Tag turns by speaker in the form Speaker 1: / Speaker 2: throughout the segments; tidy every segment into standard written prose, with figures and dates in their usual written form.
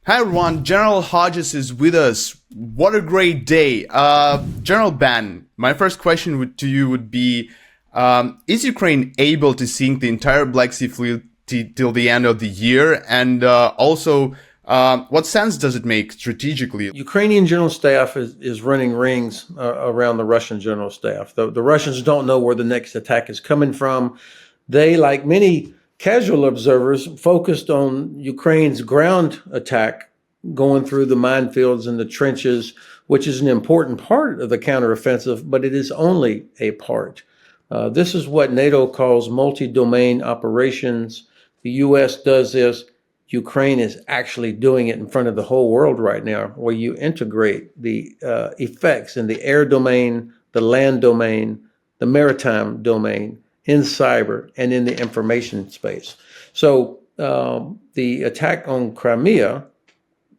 Speaker 1: Hi everyone, General Hodges is with us. What a great day. General Ban, my first question to you would be, is Ukraine able to sink the entire Black Sea Fleet till the end of the year? And also, what sense does it make strategically?
Speaker 2: Ukrainian general staff is running rings around the Russian general staff. The Russians don't know where the next attack is coming from. They, like many casual observers, focused on Ukraine's ground attack going through the minefields and the trenches, which is an important part of the counteroffensive, but it is only a part. This is what NATO calls multi-domain operations. The U.S. does this. Ukraine is actually doing it in front of the whole world right now, where you integrate the effects in the air domain, the land domain, the maritime domain, in cyber, and in the information space. So the attack on Crimea,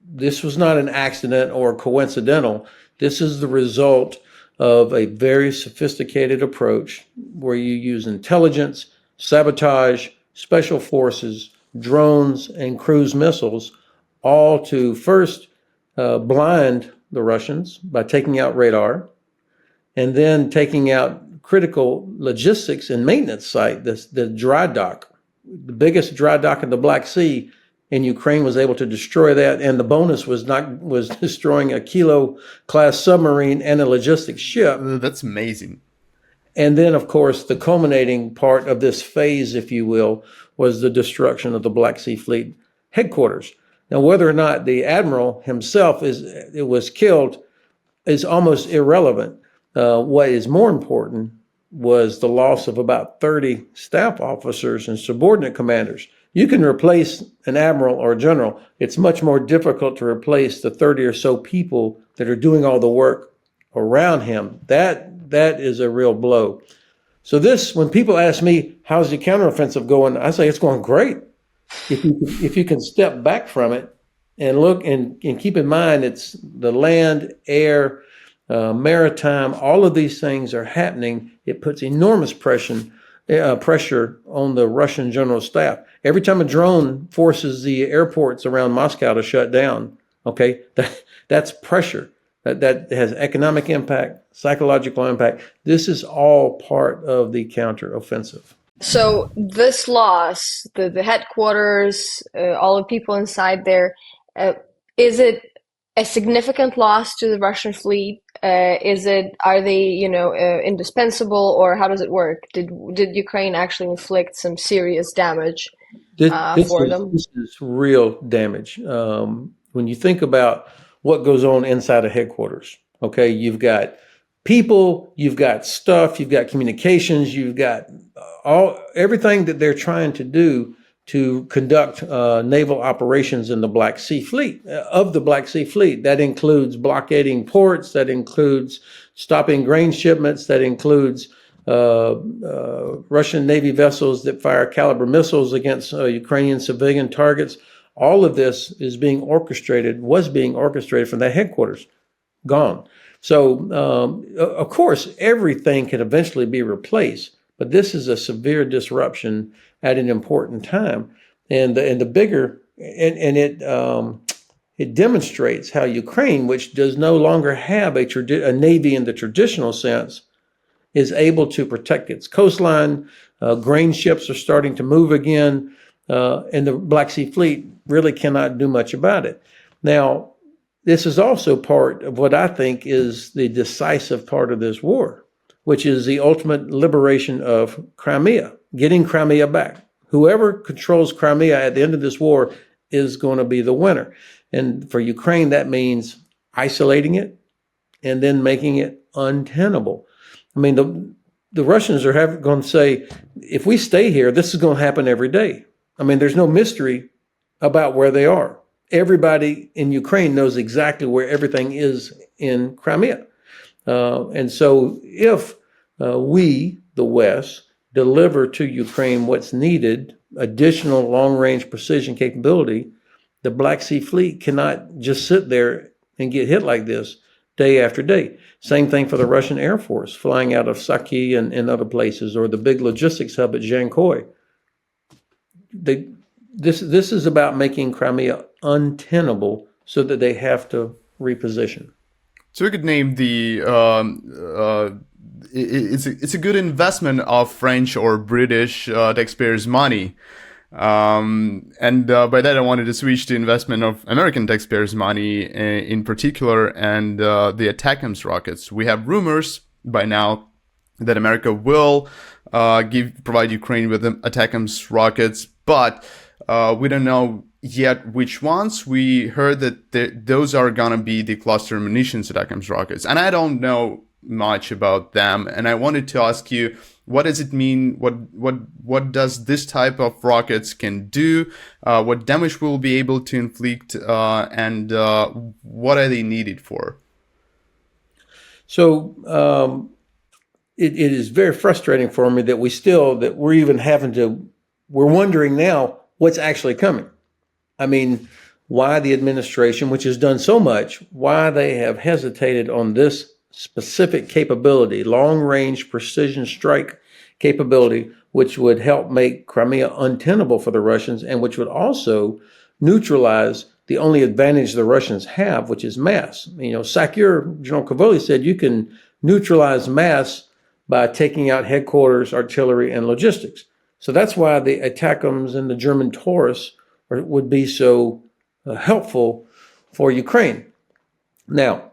Speaker 2: this was not an accident or coincidental. This is the result of a very sophisticated approach where you use intelligence, sabotage, special forces, drones, and cruise missiles, all to first blind the Russians by taking out radar, and then taking out critical logistics and maintenance site, the dry dock, the biggest dry dock in the Black Sea, and Ukraine was able to destroy that. And the bonus was destroying a Kilo class submarine and a logistics ship.
Speaker 1: That's amazing.
Speaker 2: And then, of course, the culminating part of this phase, if you will, was the destruction of the Black Sea Fleet headquarters. Now, whether or not the admiral himself was killed is almost irrelevant. What is more important was the loss of about 30 staff officers and subordinate commanders. You can replace an admiral or a general. It's much more difficult to replace the 30 or so people that are doing all the work around him. That is a real blow. So when people ask me, how's the counteroffensive going? I say it's going great. If you can step back from it and look and keep in mind, it's the land, air, maritime, all of these things are happening. It puts enormous pressure on the Russian general staff. Every time a drone forces the airports around Moscow to shut down, okay, that's pressure. That has economic impact, psychological impact. This is all part of the counteroffensive.
Speaker 3: So this loss, the headquarters, all the people inside there, is it a significant loss to the Russian fleet? Are they, indispensable, or how does it work? Did Ukraine actually inflict some serious damage for them?
Speaker 2: This is real damage. When you think about what goes on inside of headquarters, okay, you've got people, you've got stuff, you've got communications, you've got everything that they're trying to do to conduct naval operations in the Black Sea Fleet, That includes blockading ports, that includes stopping grain shipments, that includes Russian Navy vessels that fire caliber missiles against Ukrainian civilian targets. All of this was being orchestrated from that headquarters. Gone. So, of course, everything can eventually be replaced, but this is a severe disruption at an important time, and it demonstrates how Ukraine, which does no longer have a navy in the traditional sense, is able to protect its coastline. Grain ships are starting to move again, and the Black Sea Fleet really cannot do much about it. Now, this is also part of what I think is the decisive part of this war, which is the ultimate liberation of Crimea, getting Crimea back. Whoever controls Crimea at the end of this war is going to be the winner. And for Ukraine, that means isolating it and then making it untenable. I mean, the Russians are going to say, if we stay here, this is going to happen every day. I mean, there's no mystery about where they are. Everybody in Ukraine knows exactly where everything is in Crimea. And so if we, the West, deliver to Ukraine what's needed, additional long-range precision capability, the Black Sea Fleet cannot just sit there and get hit like this day after day. Same thing for the Russian Air Force flying out of Saki and other places, or the big logistics hub at Jankoy. This is about making Crimea untenable so that they have to reposition.
Speaker 1: So we could name the it's a good investment of French or British taxpayers' money. And by that I wanted to switch to investment of American taxpayers' money in particular, and the ATACMS rockets. We have rumors by now that America will provide Ukraine with ATACMS rockets, but we don't know yet which ones. We heard that those are gonna be the cluster munitions ATACMS rockets, and I don't know much about them. And I wanted to ask you, what does it mean? What does this type of rockets can do? What damage will be able to inflict, and what are they needed for?
Speaker 2: So it is very frustrating for me that we're wondering now what's actually coming. I mean, why the administration, which has done so much, why they have hesitated on this specific capability, long-range precision strike capability, which would help make Crimea untenable for the Russians and which would also neutralize the only advantage the Russians have, which is mass. SACEUR, General Cavoli said you can neutralize mass by taking out headquarters, artillery, and logistics. So that's why the ATACMS and the German Taurus would be so helpful for Ukraine. Now,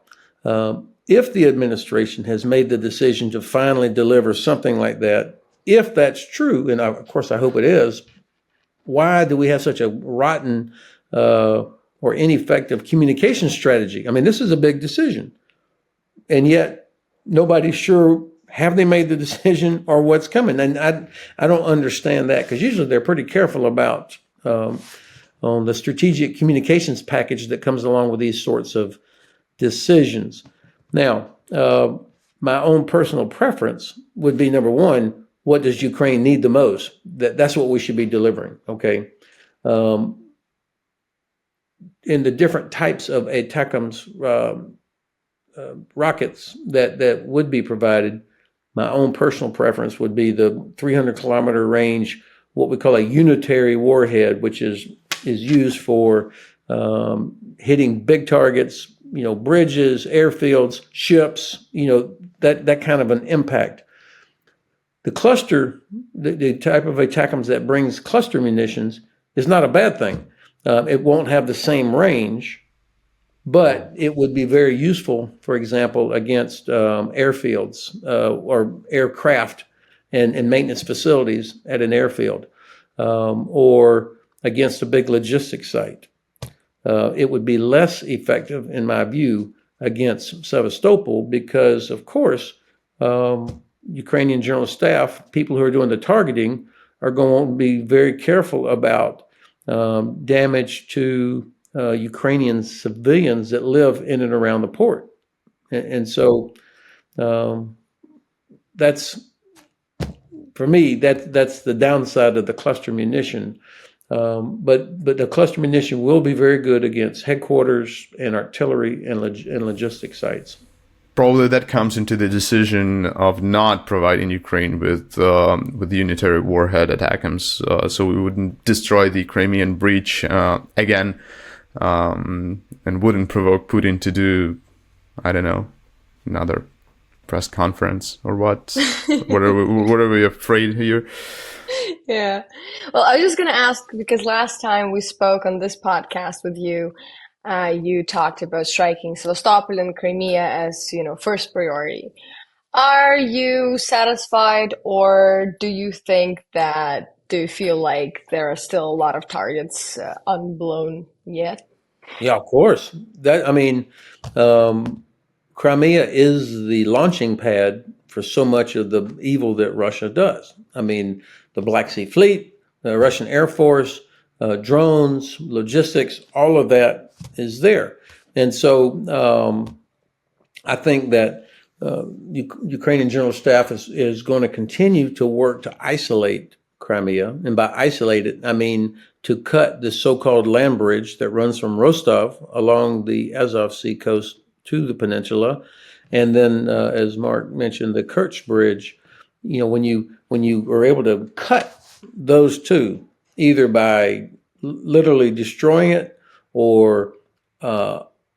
Speaker 2: if the administration has made the decision to finally deliver something like that, if that's true, and of course I hope it is, why do we have such a rotten or ineffective communication strategy? I mean, this is a big decision, and yet nobody's sure, have they made the decision or what's coming? And I don't understand that, because usually they're pretty careful about on the strategic communications package that comes along with these sorts of decisions. Now, my own personal preference would be, number one, what does Ukraine need the most? That's what we should be delivering, okay? In the different types of ATACMS rockets that would be provided, my own personal preference would be the 300-kilometer range, what we call a unitary warhead, which is used for hitting big targets, bridges, airfields, ships, that kind of an impact. The cluster, the type of ATACMS that brings cluster munitions is not a bad thing. It won't have the same range, but it would be very useful, for example, against airfields or aircraft and maintenance facilities at an airfield, or against a big logistics site. It would be less effective, in my view, against Sevastopol because, of course, Ukrainian general staff, people who are doing the targeting, are going to be very careful about damage to Ukrainian civilians that live in and around the port. And so that's, for me, that's the downside of the cluster munition. But the cluster munition will be very good against headquarters and artillery and logistics sites.
Speaker 1: Probably that comes into the decision of not providing Ukraine with the unitary warhead ATACMS, so we wouldn't destroy the Crimean breach again, and wouldn't provoke Putin to do, I don't know, another press conference or what? What are we afraid here?
Speaker 3: Yeah. Well, I was just going to ask, because last time we spoke on this podcast with you, you talked about striking Sevastopol and Crimea as, first priority. Are you satisfied, or do you you feel like there are still a lot of targets unblown yet?
Speaker 2: Yeah, of course. Crimea is the launching pad for so much of the evil that Russia does. I mean, the Black Sea Fleet, the Russian Air Force, drones, logistics, all of that is there. And so I think that Ukrainian General Staff is going to continue to work to isolate Crimea. And by isolate it, I mean to cut the so-called land bridge that runs from Rostov along the Azov Sea coast to the peninsula. And then, as Mark mentioned, the Kerch Bridge, when you are able to cut those two, either by literally destroying it or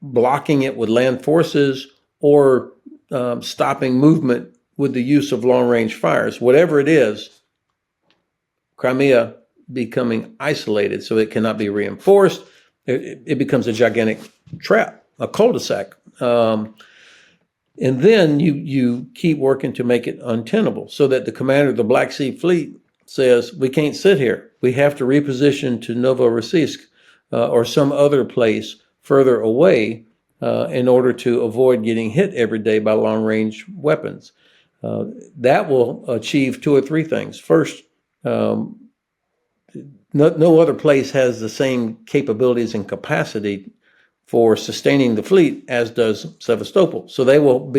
Speaker 2: blocking it with land forces, or stopping movement with the use of long-range fires. Whatever it is, Crimea becoming isolated so it cannot be reinforced, it becomes a gigantic trap, a cul-de-sac. And then you keep working to make it untenable so that the commander of the Black Sea Fleet says, we can't sit here. We have to reposition to Novorossiysk or some other place further away in order to avoid getting hit every day by long-range weapons. That will achieve two or three things. First, no other place has the same capabilities and capacity for sustaining the fleet as does Sevastopol. So they will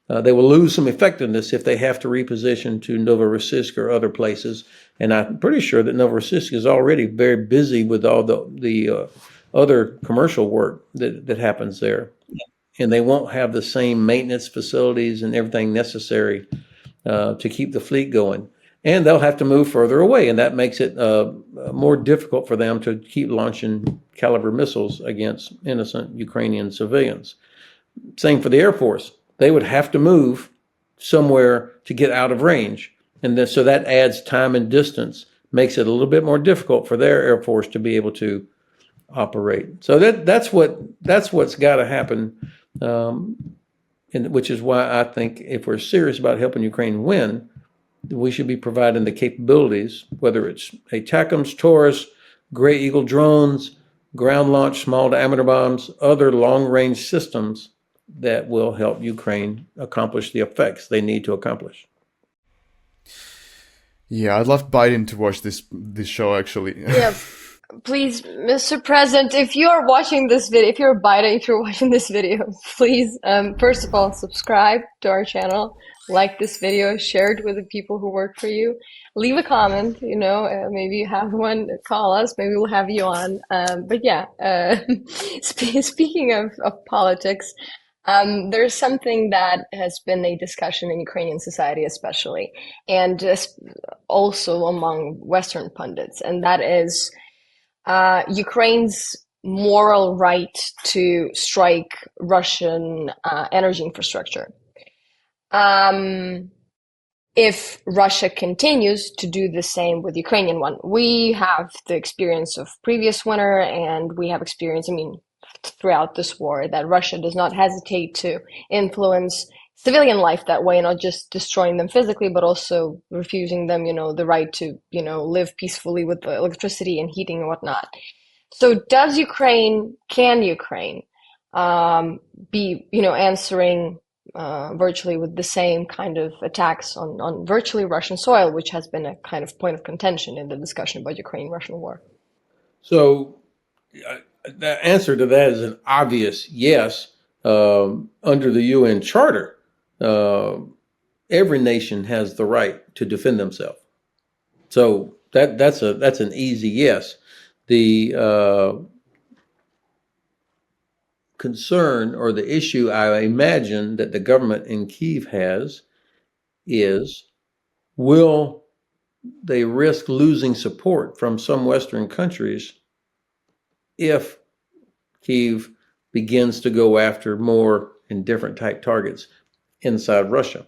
Speaker 2: lose some effectiveness if they have to reposition to Novorossiysk or other places. And I'm pretty sure that Novorossiysk is already very busy with all the other commercial work that happens there. And they won't have the same maintenance facilities and everything necessary to keep the fleet going. And they'll have to move further away, and that makes it more difficult for them to keep launching caliber missiles against innocent Ukrainian civilians. Same for the Air Force. They would have to move somewhere to get out of range. And then, so that adds time and distance, makes it a little bit more difficult for their Air Force to be able to operate. So that's what's got to happen, and which is why I think if we're serious about helping Ukraine win, we should be providing the capabilities, whether it's ATACMS, Taurus, Gray Eagle drones, ground-launched small diameter bombs, other long-range systems that will help Ukraine accomplish the effects they need to accomplish.
Speaker 1: Yeah, I'd love Biden to watch this show, actually.
Speaker 3: Yeah, please, Mr. President, if you're watching this video, if you're Biden, if you're watching this video, please, first of all, subscribe to our channel, like this video, share it with the people who work for you, leave a comment, maybe you have one, call us, maybe we'll have you on. But yeah, speaking of politics, there's something that has been a discussion in Ukrainian society especially, and also among Western pundits, and that is Ukraine's moral right to strike Russian energy infrastructure. If Russia continues to do the same with Ukrainian one, we have the experience of previous winter, and we have experience, throughout this war, that Russia does not hesitate to influence civilian life that way, not just destroying them physically, but also refusing them, the right to, live peacefully with the electricity and heating and whatnot. So can Ukraine be, answering virtually with the same kind of attacks on virtually Russian soil, which has been a kind of point of contention in the discussion about Ukraine-Russian war?
Speaker 2: So the answer to that is an obvious yes. Under the UN Charter, every nation has the right to defend themselves. So that's an easy yes. The concern or the issue I imagine that the government in Kyiv has is, will they risk losing support from some Western countries if Kyiv begins to go after more and different type targets inside Russia?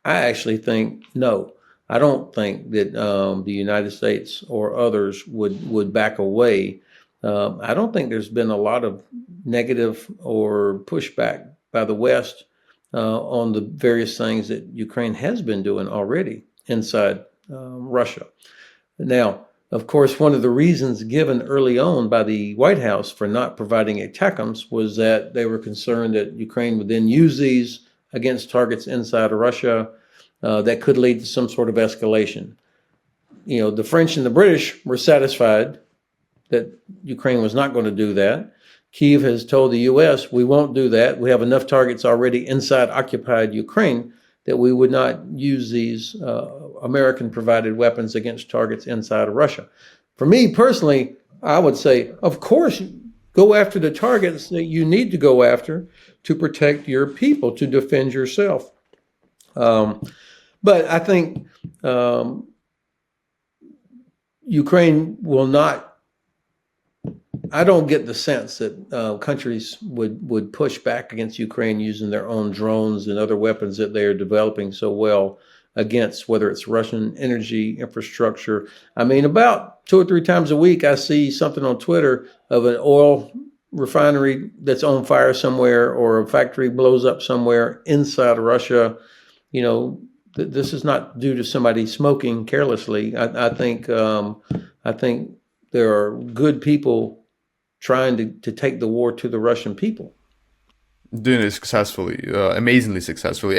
Speaker 2: I actually think no. I don't think that the United States or others would back away. I don't think there's been a lot of negative or pushback by the West on the various things that Ukraine has been doing already inside Russia. Now, of course, one of the reasons given early on by the White House for not providing ATACMS was that they were concerned that Ukraine would then use these against targets inside of Russia that could lead to some sort of escalation. The French and the British were satisfied that Ukraine was not going to do that. Kyiv has told the U.S., we won't do that. We have enough targets already inside occupied Ukraine that we would not use these American-provided weapons against targets inside of Russia. For me personally, I would say, of course, go after the targets that you need to go after to protect your people, to defend yourself. But I think Ukraine will not I don't get the sense that countries would push back against Ukraine using their own drones and other weapons that they are developing so well against, whether it's Russian energy infrastructure. I mean, about 2 or 3 times a week, I see something on Twitter of an oil refinery that's on fire somewhere, or a factory blows up somewhere inside Russia. You know, this is not due to somebody smoking carelessly. I think there are good people trying to take the war to the Russian people.
Speaker 1: Doing it successfully, amazingly successfully.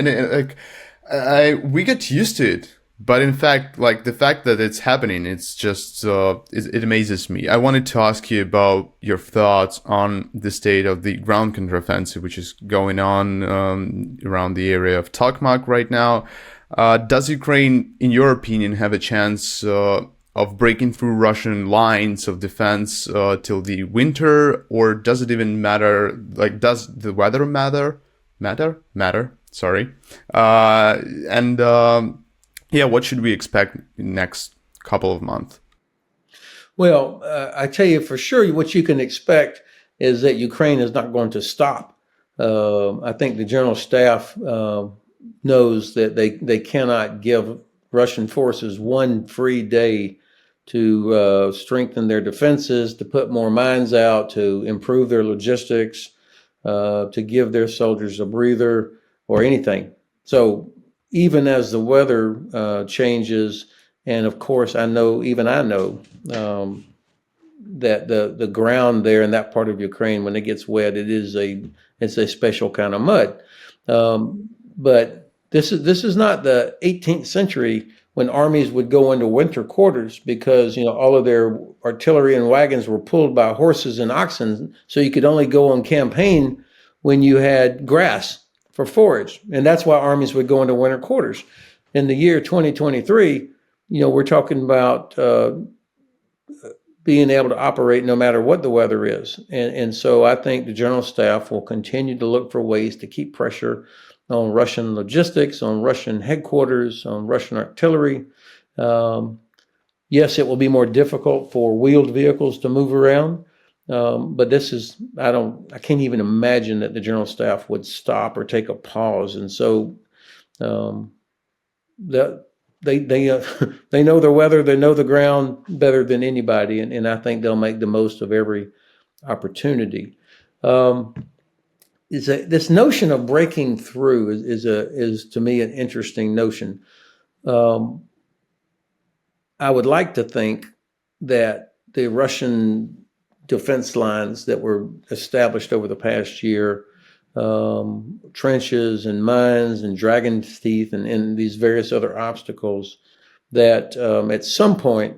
Speaker 1: Like, we get used to it, but in fact, like the fact that it's happening, it's just it amazes me. I wanted to ask you about your thoughts on the state of the ground counteroffensive, which is going on around the area of Tokmak right now. Does Ukraine, in your opinion, have a chance of breaking through Russian lines of defense till the winter, or does it even matter? Like, does the weather matter? Sorry. Yeah, what should we expect in the next couple of months?
Speaker 2: Well, I tell you for sure, what you can expect is that Ukraine is not going to stop. I think the general staff knows that they cannot give Russian forces one free day to strengthen their defenses, to put more mines out, to improve their logistics, to give their soldiers a breather or anything. So even as the weather changes, and of course I know that the ground there in that part of Ukraine, when it gets wet, it's a special kind of mud. But this is not the 18th century when armies would go into winter quarters because all of their artillery and wagons were pulled by horses and oxen, so you could only go on campaign when you had grass for forage, and that's why armies would go into winter quarters. In the year 2023, we're talking about being able to operate no matter what the weather is. And so I think the general staff will continue to look for ways to keep pressure on Russian logistics, on Russian headquarters, on Russian artillery. Yes, it will be more difficult for wheeled vehicles to move around. But I can't even imagine that the general staff would stop or take a pause. And so that they know the weather, they know the ground better than anybody, and I think they'll make the most of every opportunity. This notion of breaking through is to me an interesting notion. I would like to think that the Russian defense lines that were established over the past year, trenches and mines and dragon's teeth and these various other obstacles, that at some point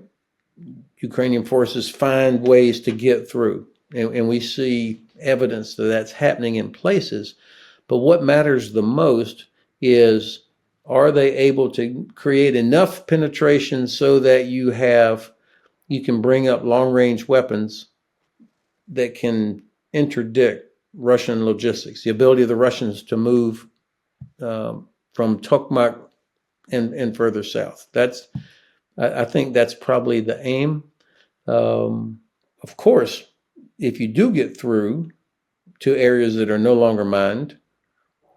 Speaker 2: Ukrainian forces find ways to get through. And we see evidence that that's happening in places. But what matters the most is, are they able to create enough penetration so that you can bring up long-range weapons that can interdict Russian logistics, the ability of the Russians to move from Tokmak and further south. I think that's probably the aim. Of course, if you do get through to areas that are no longer mined,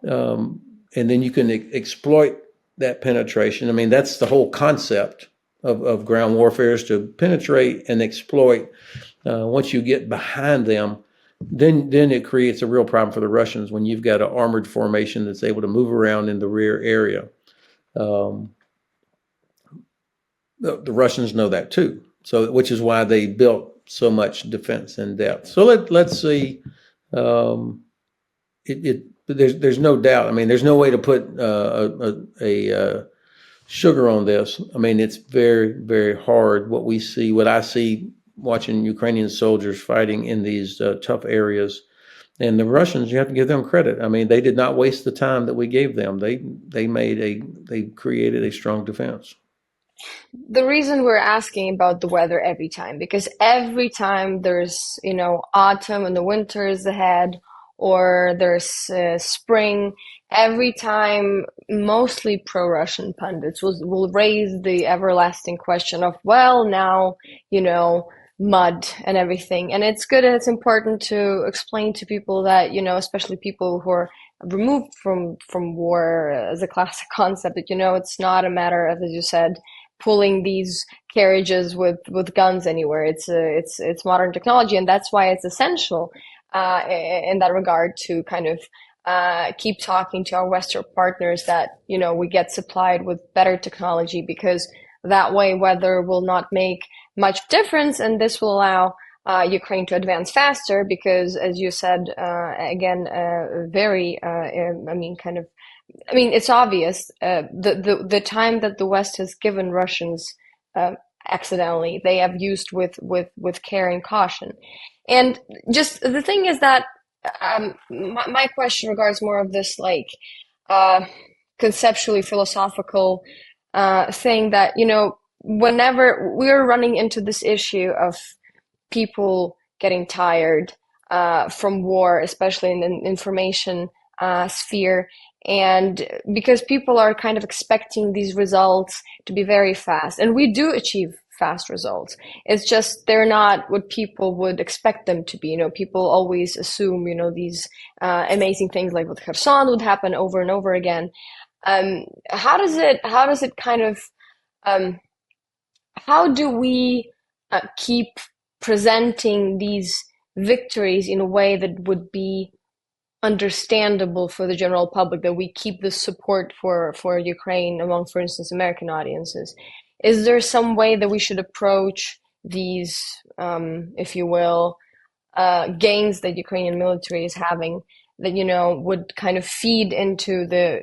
Speaker 2: and then you can exploit that penetration. I mean, that's the whole concept of ground warfare, is to penetrate and exploit. Once you get behind them, then it creates a real problem for the Russians when you've got an armored formation that's able to move around in the rear area. The Russians know that too, so which is why they built so much defense in depth. So let's see. There's no doubt. I mean, there's no way to put a sugar on this. I mean, it's very, very hard. What I see watching Ukrainian soldiers fighting in these tough areas, and the Russians, you have to give them credit. I mean, they did not waste the time that we gave them. They created a strong defense.
Speaker 3: The reason we're asking about the weather every time, because every time there's, autumn and the winter is ahead, or there's spring, every time mostly pro-Russian pundits will raise the everlasting question of, well, now, mud and everything. And it's good and it's important to explain to people that, especially people who are removed from war as a classic concept, that, it's not a matter of, as you said, pulling these carriages with guns anywhere. It's modern technology, and that's why it's essential in that regard to kind of keep talking to our Western partners that, we get supplied with better technology, because that way weather will not make much difference, and this will allow Ukraine to advance faster, because, as you said, again, it's obvious, the time that the West has given Russians accidentally, they have used with care and caution. And just the thing is that my question regards more of this, like, conceptually philosophical thing that, whenever we're running into this issue of people getting tired from war, especially in the information sphere, and because people are kind of expecting these results to be very fast, and we do achieve fast results. It's just they're not what people would expect them to be. People always assume, these amazing things like with Kherson would happen over and over again. How does it kind of, how do we keep presenting these victories in a way that would be understandable for the general public, that we keep the support for Ukraine among, for instance, American audiences? Is there some way that we should approach these, if you will, gains that Ukrainian military is having, that, would kind of feed into the,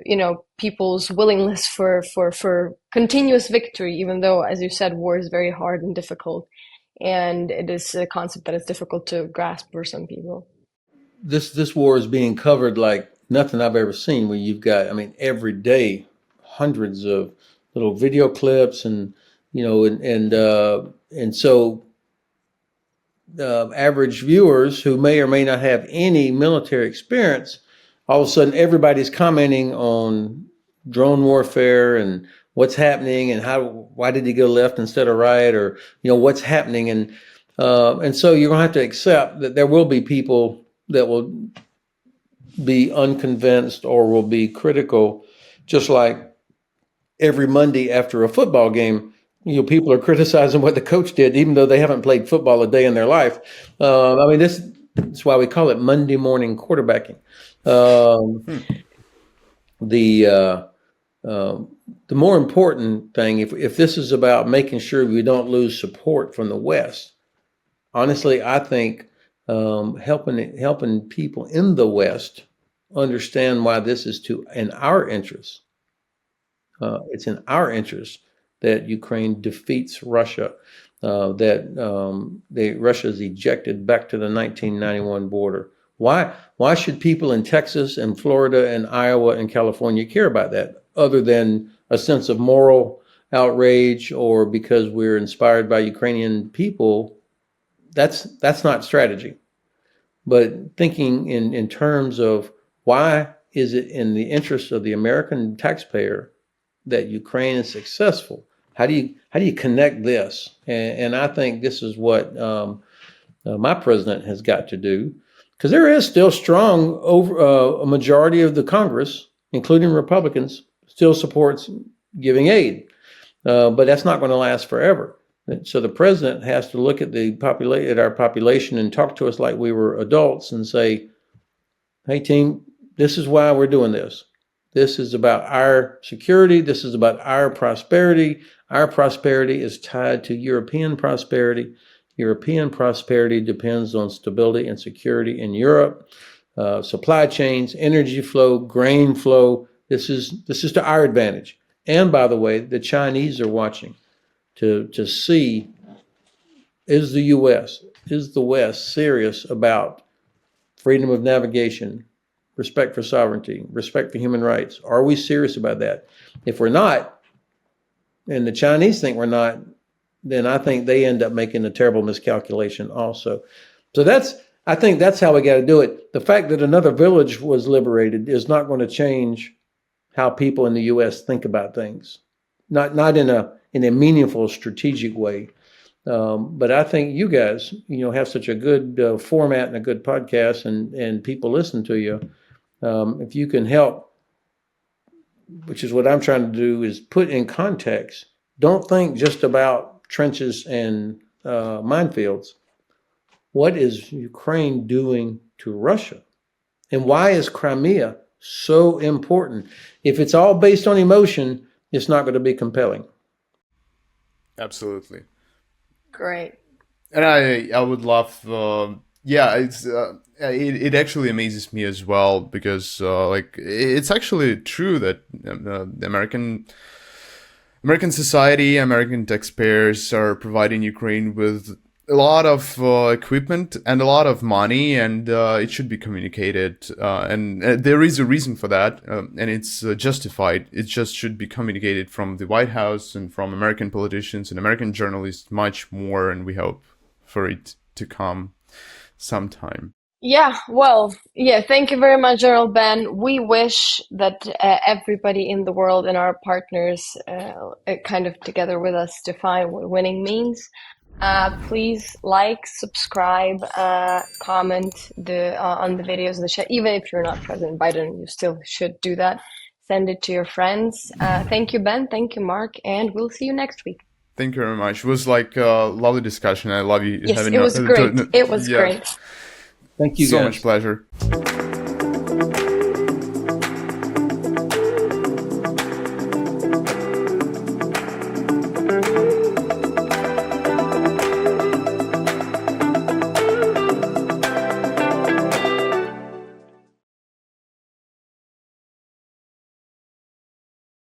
Speaker 3: people's willingness for continuous victory, even though, as you said, war is very hard and difficult, and it is a concept that is difficult to grasp for some people?
Speaker 2: This war is being covered like nothing I've ever seen, where you've got, every day, hundreds of little video clips, and so average viewers who may or may not have any military experience, all of a sudden everybody's commenting on drone warfare and what's happening, and why did he go left instead of right, or what's happening, and so you're gonna have to accept that there will be people that will be unconvinced or will be critical, just like every Monday after a football game, people are criticizing what the coach did, even though they haven't played football a day in their life. That's why we call it Monday morning quarterbacking. The more important thing, if this is about making sure we don't lose support from the West, honestly, I think helping people in the West understand why this is in our interest. It's in our interest that Ukraine defeats Russia, that Russia is ejected back to the 1991 border. Why should people in Texas and Florida and Iowa and California care about that, other than a sense of moral outrage or because we're inspired by Ukrainian people? That's not strategy. But thinking in terms of why is it in the interest of the American taxpayer that Ukraine is successful? How do you connect this? And I think this is what my president has got to do, because there is still strong a majority of the Congress, including Republicans, still supports giving aid, but that's not going to last forever. So the president has to look at our population and talk to us like we were adults and say, "Hey, team, this is why we're doing this. This is about our security. This is about our prosperity. Our prosperity is tied to European prosperity. European prosperity depends on stability and security in Europe, supply chains, energy flow, grain flow. This is to our advantage." And by the way, the Chinese are watching to see, is the West serious about freedom of navigation, respect for sovereignty, respect for human rights? Are we serious about that? If we're not, and the Chinese think we're not, then I think they end up making a terrible miscalculation also. So I think that's how we got to do it. The fact that another village was liberated is not going to change how people in the U.S. think about things. Not in a meaningful, strategic way. But I think you guys, have such a good format and a good podcast, and people listen to you. If you can help, which is what I'm trying to do, is put in context. Don't think just about trenches and minefields. What is Ukraine doing to Russia? And why is Crimea so important? If it's all based on emotion, it's not going to be compelling.
Speaker 1: Absolutely.
Speaker 3: Great.
Speaker 1: And I would love, it actually amazes me as well, because like it's actually true that the American society, American taxpayers are providing Ukraine with a lot of equipment and a lot of money, and it should be communicated. And there is a reason for that, and it's justified. It just should be communicated from the White House and from American politicians and American journalists much more, and we hope for it to come sometime.
Speaker 3: Yeah, well, yeah, thank you very much, General Ben. We wish that everybody in the world and our partners kind of together with us define what winning means. Please like, subscribe, comment on the videos in the chat. Even if you're not President Biden, you still should do that. Send it to your friends. Thank you, Ben. Thank you, Mark. And we'll see you next week.
Speaker 1: Thank you very much. It was like a lovely discussion. I love you
Speaker 3: Yes,
Speaker 1: having
Speaker 3: it was great. It was great.
Speaker 2: Thank you,
Speaker 1: so
Speaker 2: guys.
Speaker 1: much pleasure.